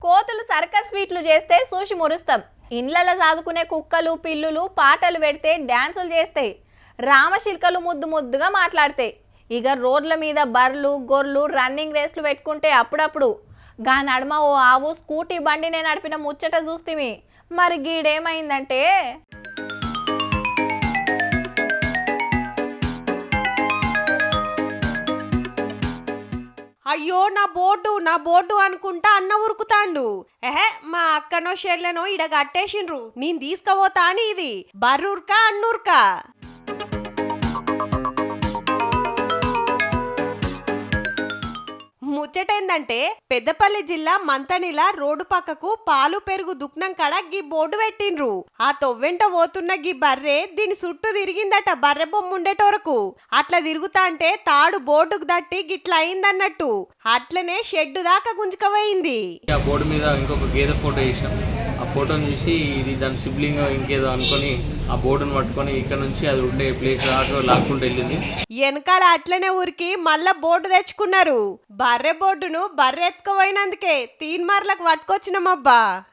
కోతులు సర్కస్ స్వీట్లు చేస్తే చూసి మురుస్తాం. ఇండ్లలో సాదుకునే కుక్కలు పిల్లులు పాటలు పెడితే డాన్సులు చేస్తాయి. రామశిల్కలు ముద్దు ముద్దుగా మాట్లాడతాయి. ఇక రోడ్ల మీద బర్లు గొర్రెలు రన్నింగ్ రేస్లు పెట్టుకుంటే అప్పుడప్పుడు గా నడుమ ఓ ఆవు స్కూటీ బండినే నడిపిన ముచ్చట చూస్తేమి. మరి గీడేమైందంటే అయ్యో నా బోర్డు అనుకుంటా అన్న ఉరుకుతాండు. మా అక్కనో షెర్లనో ఇడ కట్టేసిండ్రు, నేను తీసుకుపోతా అని ఇది బర్రుర్కా అన్నుర్కా. ముచ్చటేందంటే పెద్దపల్లి జిల్లా మంతనిల రోడ్డు పక్కకు పాలు పెరుగు దుక్నం కడ గీ బోర్డు పెట్టిండ్రు. ఆ తొవ్వెంట పోతున్న గీ బర్రె దీని చుట్టూ తిరిగిందట బర్రె బొమ్మ ఉండేటోరకు. అట్లా తిరుగుతా అంటే తాడు బోర్డుకు దట్టి గిట్ల అయిందన్నట్టు. అట్లనే షెడ్డు దాకా గుంజుకపోయింది. ఆ బోర్డు మీద ఇంకొక గేదె ఫోటో వేసాం. ఆ ఫోటోని చూసి ఇది దాని సిబ్లింగ్ ఇంకేదో అనుకొని ఆ బోర్డును పట్టుకొని ఇక్కడ నుంచి అది ఉండే ప్లేస్ దాకా లాక్కుంటూ వెళ్ళింది. వెనకాల అట్లనే ఊరికి మళ్ళా బోర్డు తెచ్చుకున్నారు. బర్రె బోర్డును బర్రె ఎత్తుకుపోయినందుకే తీన్మార్లకు పట్టుకొచ్చినామబ్బా.